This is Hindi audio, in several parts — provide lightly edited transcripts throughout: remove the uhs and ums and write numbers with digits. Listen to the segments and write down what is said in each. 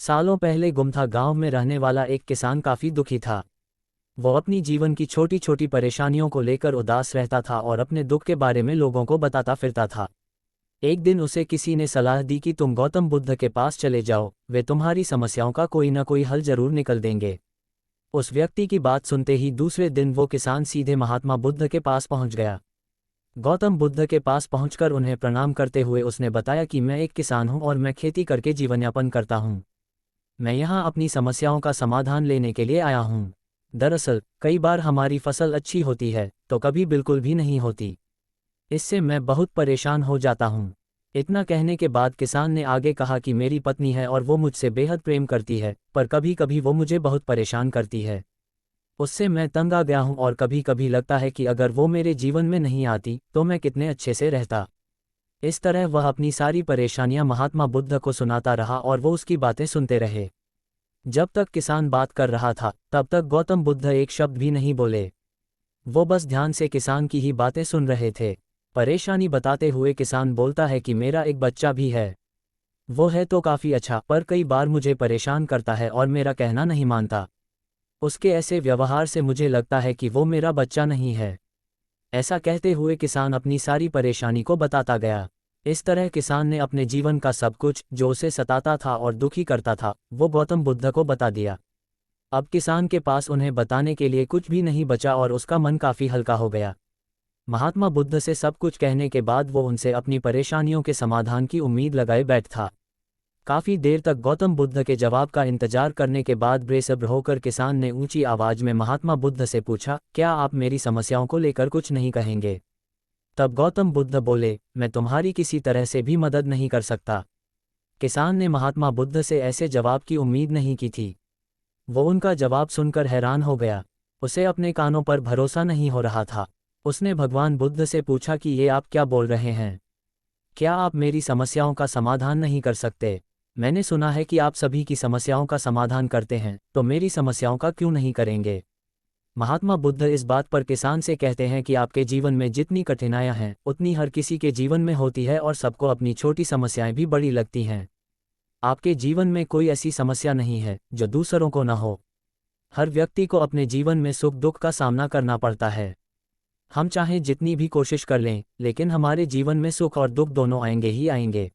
सालों पहले गुमथा गांव में रहने वाला एक किसान काफी दुखी था। वो अपनी जीवन की छोटी छोटी परेशानियों को लेकर उदास रहता था और अपने दुख के बारे में लोगों को बताता फिरता था। एक दिन उसे किसी ने सलाह दी कि तुम गौतम बुद्ध के पास चले जाओ, वे तुम्हारी समस्याओं का कोई ना कोई हल जरूर निकल देंगे। उस व्यक्ति की बात सुनते ही दूसरे दिन वो किसान सीधे महात्मा बुद्ध के पास पहुंच गया। गौतम बुद्ध के पास पहुंचकर उन्हें प्रणाम करते हुए उसने बताया कि मैं एक किसान हूं और मैं खेती करके जीवनयापन करता हूं। मैं यहाँ अपनी समस्याओं का समाधान लेने के लिए आया हूँ। दरअसल कई बार हमारी फसल अच्छी होती है तो कभी बिल्कुल भी नहीं होती। इससे मैं बहुत परेशान हो जाता हूँ। इतना कहने के बाद किसान ने आगे कहा कि मेरी पत्नी है और वो मुझसे बेहद प्रेम करती है, पर कभी कभी वो मुझे बहुत परेशान करती है। उससे मैं तंग आ गया हूँ और कभी कभी लगता है कि अगर वो मेरे जीवन में नहीं आती तो मैं कितने अच्छे से रहता। इस तरह वह अपनी सारी परेशानियां महात्मा बुद्ध को सुनाता रहा और वो उसकी बातें सुनते रहे। जब तक किसान बात कर रहा था तब तक गौतम बुद्ध एक शब्द भी नहीं बोले। वो बस ध्यान से किसान की ही बातें सुन रहे थे। परेशानी बताते हुए किसान बोलता है कि मेरा एक बच्चा भी है। वो है तो काफ़ी अच्छा, पर कई बार मुझे परेशान करता है और मेरा कहना नहीं मानता। उसके ऐसे व्यवहार से मुझे लगता है कि वो मेरा बच्चा नहीं है। ऐसा कहते हुए किसान अपनी सारी परेशानी को बताता गया। इस तरह किसान ने अपने जीवन का सब कुछ जो उसे सताता था और दुखी करता था वो गौतम बुद्ध को बता दिया। अब किसान के पास उन्हें बताने के लिए कुछ भी नहीं बचा और उसका मन काफ़ी हल्का हो गया। महात्मा बुद्ध से सब कुछ कहने के बाद वो उनसे अपनी परेशानियों के समाधान की उम्मीद लगाए बैठा। काफ़ी देर तक गौतम बुद्ध के जवाब का इंतजार करने के बाद बेसब्र होकर किसान ने ऊंची आवाज में महात्मा बुद्ध से पूछा, क्या आप मेरी समस्याओं को लेकर कुछ नहीं कहेंगे? तब गौतम बुद्ध बोले, मैं तुम्हारी किसी तरह से भी मदद नहीं कर सकता। किसान ने महात्मा बुद्ध से ऐसे जवाब की उम्मीद नहीं की थी। वो उनका जवाब सुनकर हैरान हो गया। उसे अपने कानों पर भरोसा नहीं हो रहा था। उसने भगवान बुद्ध से पूछा कि ये आप क्या बोल रहे हैं? क्या आप मेरी समस्याओं का समाधान नहीं कर सकते? मैंने सुना है कि आप सभी की समस्याओं का समाधान करते हैं, तो मेरी समस्याओं का क्यों नहीं करेंगे? महात्मा बुद्ध इस बात पर किसान से कहते हैं कि आपके जीवन में जितनी कठिनाइयां हैं उतनी हर किसी के जीवन में होती है और सबको अपनी छोटी समस्याएं भी बड़ी लगती हैं। आपके जीवन में कोई ऐसी समस्या नहीं है जो दूसरों को न हो। हर व्यक्ति को अपने जीवन में सुख दुख का सामना करना पड़ता है। हम चाहे जितनी भी कोशिश कर लें, लेकिन हमारे जीवन में सुख और दुख दोनों आएंगे ही आएंगे।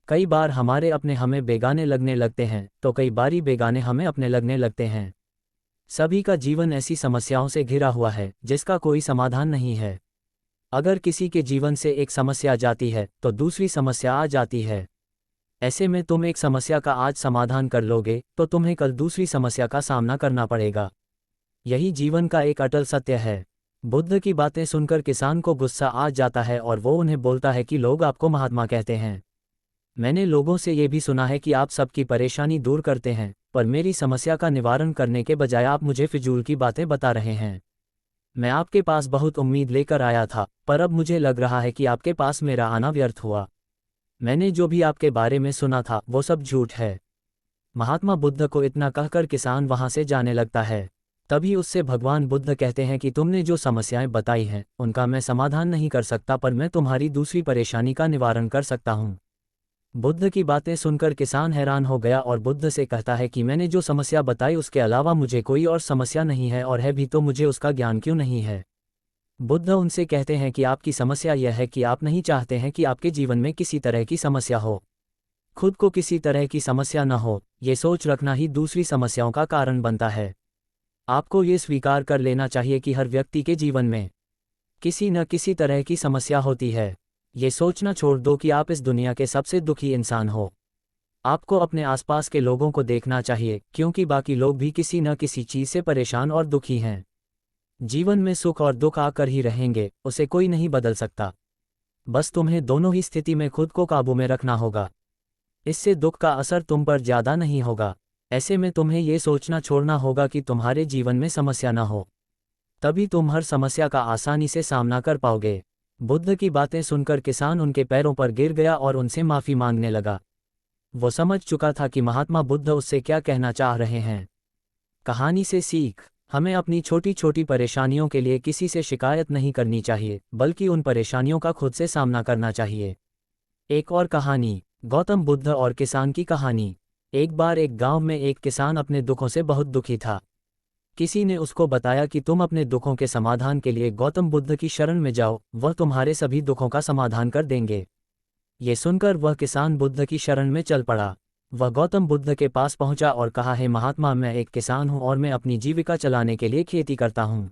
कई बार हमारे अपने हमें बेगाने लगने लगते हैं तो कई बारी बेगाने हमें अपने लगने लगते हैं। सभी का जीवन ऐसी समस्याओं से घिरा हुआ है जिसका कोई समाधान नहीं है। अगर किसी के जीवन से एक समस्या जाती है तो दूसरी समस्या आ जाती है। ऐसे में तुम एक समस्या का आज समाधान कर लोगे तो तुम्हें कल दूसरी समस्या का सामना करना पड़ेगा। यही जीवन का एक अटल सत्य है। बुद्ध की बातें सुनकर किसान को गुस्सा आ जाता है और वो उन्हें बोलता है कि लोग आपको महात्मा कहते हैं। मैंने लोगों से ये भी सुना है कि आप सबकी परेशानी दूर करते हैं, पर मेरी समस्या का निवारण करने के बजाय आप मुझे फिजूल की बातें बता रहे हैं। मैं आपके पास बहुत उम्मीद लेकर आया था, पर अब मुझे लग रहा है कि आपके पास मेरा आना व्यर्थ हुआ। मैंने जो भी आपके बारे में सुना था वो सब झूठ है। महात्मा बुद्ध को इतना कहकर किसान वहां से जाने लगता है। तभी उससे भगवान बुद्ध कहते हैं कि तुमने जो समस्याएं बताई हैं उनका मैं समाधान नहीं कर सकता, पर मैं तुम्हारी दूसरी परेशानी का निवारण कर सकता हूँ। बुद्ध की बातें सुनकर किसान हैरान हो गया और बुद्ध से कहता है कि मैंने जो समस्या बताई उसके अलावा मुझे कोई और समस्या नहीं है, और है भी तो मुझे उसका ज्ञान क्यों नहीं है? बुद्ध उनसे कहते हैं कि आपकी समस्या यह है कि आप नहीं चाहते हैं कि आपके जीवन में किसी तरह की समस्या हो। खुद को किसी तरह की समस्या न हो, ये सोच रखना ही दूसरी समस्याओं का कारण बनता है। आपको ये स्वीकार कर लेना चाहिए कि हर व्यक्ति के जीवन में किसी न किसी तरह की समस्या होती है। ये सोचना छोड़ दो कि आप इस दुनिया के सबसे दुखी इंसान हो। आपको अपने आसपास के लोगों को देखना चाहिए, क्योंकि बाकी लोग भी किसी न किसी चीज़ से परेशान और दुखी हैं। जीवन में सुख और दुख आकर ही रहेंगे, उसे कोई नहीं बदल सकता। बस तुम्हें दोनों ही स्थिति में खुद को काबू में रखना होगा। इससे दुख का असर तुम पर ज़्यादा नहीं होगा। ऐसे में तुम्हें ये सोचना छोड़ना होगा कि तुम्हारे जीवन में समस्या न हो, तभी तुम हर समस्या का आसानी से सामना कर पाओगे। बुद्ध की बातें सुनकर किसान उनके पैरों पर गिर गया और उनसे माफ़ी मांगने लगा। वो समझ चुका था कि महात्मा बुद्ध उससे क्या कहना चाह रहे हैं। कहानी से सीख, हमें अपनी छोटी छोटी परेशानियों के लिए किसी से शिकायत नहीं करनी चाहिए, बल्कि उन परेशानियों का खुद से सामना करना चाहिए। एक और कहानी, गौतम बुद्ध और किसान की कहानी। एक बार एक गांव में एक किसान अपने दुखों से बहुत दुखी था। किसी ने उसको बताया कि तुम अपने दुखों के समाधान के लिए गौतम बुद्ध की शरण में जाओ, वह तुम्हारे सभी दुखों का समाधान कर देंगे। ये सुनकर वह किसान बुद्ध की शरण में चल पड़ा। वह गौतम बुद्ध के पास पहुंचा और कहा, हे महात्मा, मैं एक किसान हूं और मैं अपनी जीविका चलाने के लिए खेती करता हूं।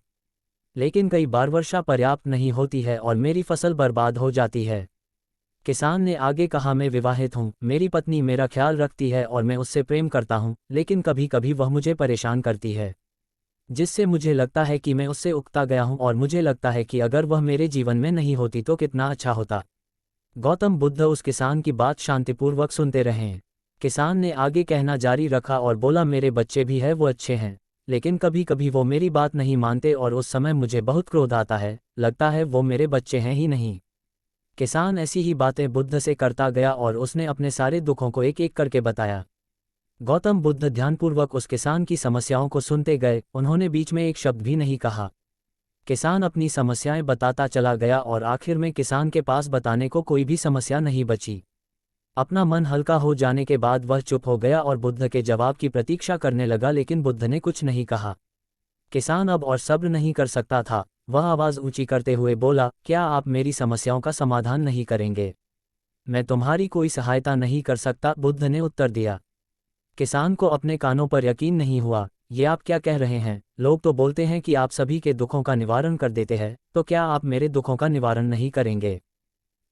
लेकिन कई बार वर्षा पर्याप्त नहीं होती है और मेरी फसल बर्बाद हो जाती है। किसान ने आगे कहा, मैं विवाहित हूँ, मेरी पत्नी मेरा ख्याल रखती है और मैं उससे प्रेम करता हूँ, लेकिन कभी कभी वह मुझे परेशान करती है, जिससे मुझे लगता है कि मैं उससे उकता गया हूँ और मुझे लगता है कि अगर वह मेरे जीवन में नहीं होती तो कितना अच्छा होता। गौतम बुद्ध उस किसान की बात शांतिपूर्वक सुनते रहे। किसान ने आगे कहना जारी रखा और बोला, मेरे बच्चे भी हैं, वो अच्छे हैं, लेकिन कभी कभी वो मेरी बात नहीं मानते और उस समय मुझे बहुत क्रोध आता है, लगता है वो मेरे बच्चे हैं ही नहीं। किसान ऐसी ही बातें बुद्ध से करता गया और उसने अपने सारे दुखों को एक एक करके बताया। गौतम बुद्ध ध्यानपूर्वक उस किसान की समस्याओं को सुनते गए, उन्होंने बीच में एक शब्द भी नहीं कहा। किसान अपनी समस्याएं बताता चला गया और आखिर में किसान के पास बताने को कोई भी समस्या नहीं बची। अपना मन हल्का हो जाने के बाद वह चुप हो गया और बुद्ध के जवाब की प्रतीक्षा करने लगा, लेकिन बुद्ध ने कुछ नहीं कहा। किसान अब और सब्र नहीं कर सकता था। वह आवाज़ ऊंची करते हुए बोला, क्या आप मेरी समस्याओं का समाधान नहीं करेंगे? मैं तुम्हारी कोई सहायता नहीं कर सकता, बुद्ध ने उत्तर दिया। किसान को अपने कानों पर यकीन नहीं हुआ। ये आप क्या कह रहे हैं? लोग तो बोलते हैं कि आप सभी के दुखों का निवारण कर देते हैं, तो क्या आप मेरे दुखों का निवारण नहीं करेंगे?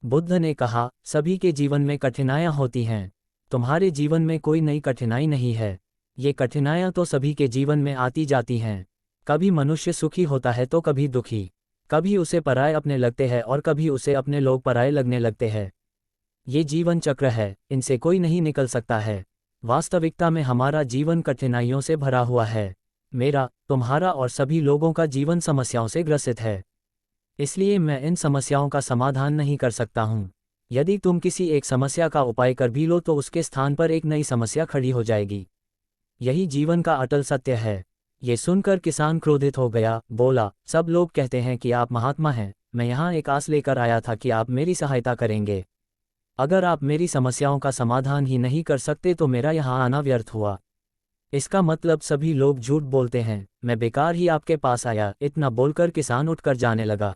बुद्ध ने कहा, सभी के जीवन में कठिनाइयाँ होती हैं। तुम्हारे जीवन में कोई नई कठिनाई नहीं है। ये कठिनाइयाँ तो सभी के जीवन में आती जाती हैं। कभी मनुष्य सुखी होता है तो कभी दुखी, कभी उसे पराये अपने लगते हैं और कभी उसे अपने लोग पराये लगने लगते हैं। ये जीवन चक्र है, इनसे कोई नहीं निकल सकता है। वास्तविकता में हमारा जीवन कठिनाइयों से भरा हुआ है। मेरा, तुम्हारा और सभी लोगों का जीवन समस्याओं से ग्रसित है। इसलिए मैं इन समस्याओं का समाधान नहीं कर सकता हूँ। यदि तुम किसी एक समस्या का उपाय कर भी लो तो उसके स्थान पर एक नई समस्या खड़ी हो जाएगी। यही जीवन का अटल सत्य है। ये सुनकर किसान क्रोधित हो गया, बोला, सब लोग कहते हैं कि आप महात्मा हैं, मैं यहाँ एक आस लेकर आया था कि आप मेरी सहायता करेंगे। अगर आप मेरी समस्याओं का समाधान ही नहीं कर सकते तो मेरा यहाँ आना व्यर्थ हुआ। इसका मतलब सभी लोग झूठ बोलते हैं, मैं बेकार ही आपके पास आया। इतना बोलकर किसान उठकर जाने लगा।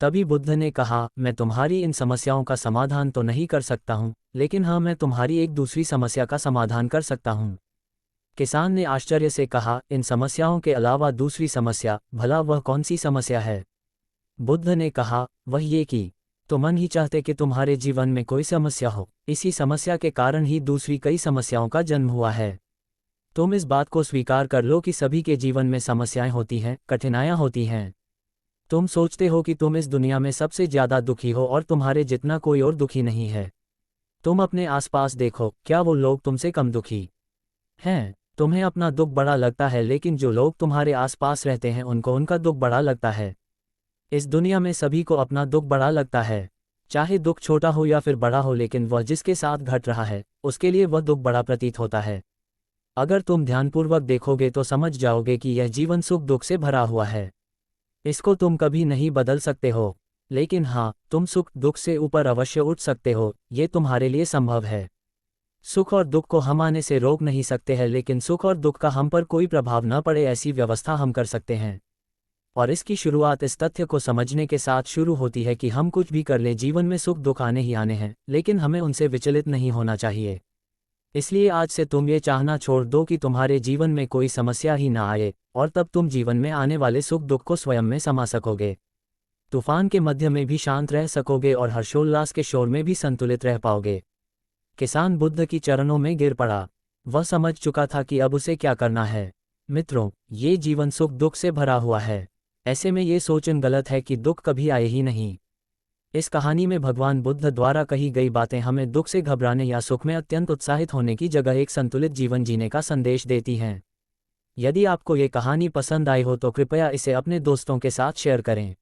तभी बुद्ध ने कहा, मैं तुम्हारी इन समस्याओं का समाधान तो नहीं कर सकता हूँ, लेकिन हाँ, मैं तुम्हारी एक दूसरी समस्या का समाधान कर सकता हूँ। किसान ने आश्चर्य से कहा, इन समस्याओं के अलावा दूसरी समस्या? भला वह कौन सी समस्या है? बुद्ध ने कहा, वह ये कि तुम मन ही चाहते कि तुम्हारे जीवन में कोई समस्या हो। इसी समस्या के कारण ही दूसरी कई समस्याओं का जन्म हुआ है। तुम इस बात को स्वीकार कर लो कि सभी के जीवन में समस्याएं होती हैं, कठिनाइयां होती हैं। तुम सोचते हो कि तुम इस दुनिया में सबसे ज्यादा दुखी हो और तुम्हारे जितना कोई और दुखी नहीं है। तुम अपने आसपास देखो, क्या वो लोग तुमसे कम दुखी हैं? तुम्हें अपना दुख बड़ा लगता है, लेकिन जो लोग तुम्हारे आसपास रहते हैं उनको उनका दुख बड़ा लगता है। इस दुनिया में सभी को अपना दुख बड़ा लगता है, चाहे दुख छोटा हो या फिर बड़ा हो, लेकिन वह जिसके साथ घट रहा है उसके लिए वह दुख बड़ा प्रतीत होता है। अगर तुम ध्यानपूर्वक देखोगे तो समझ जाओगे कि यह जीवन सुख दुख से भरा हुआ है। इसको तुम कभी नहीं बदल सकते हो, लेकिन हाँ, तुम सुख दुख से ऊपर अवश्य उठ सकते हो। ये तुम्हारे लिए संभव है। सुख और दुख को हम आने से रोक नहीं सकते हैं, लेकिन सुख और दुख का हम पर कोई प्रभाव न पड़े ऐसी व्यवस्था हम कर सकते हैं। और इसकी शुरुआत इस तथ्य को समझने के साथ शुरू होती है कि हम कुछ भी कर लें, जीवन में सुख दुख आने ही आने हैं, लेकिन हमें उनसे विचलित नहीं होना चाहिए। इसलिए आज से तुम ये चाहना छोड़ दो कि तुम्हारे जीवन में कोई समस्या ही ना आए, और तब तुम जीवन में आने वाले सुख दुख को स्वयं में समा सकोगे। तूफान के मध्य में भी शांत रह सकोगे और हर्षोल्लास के शोर में भी संतुलित रह पाओगे। किसान बुद्ध की चरणों में गिर पड़ा। वह समझ चुका था कि अब उसे क्या करना है। मित्रों, ये जीवन सुख दुख से भरा हुआ है। ऐसे में ये सोचना गलत है कि दुख कभी आए ही नहीं। इस कहानी में भगवान बुद्ध द्वारा कही गई बातें हमें दुख से घबराने या सुख में अत्यंत उत्साहित होने की जगह एक संतुलित जीवन जीने का संदेश देती हैं। यदि आपको ये कहानी पसंद आई हो तो कृपया इसे अपने दोस्तों के साथ शेयर करें।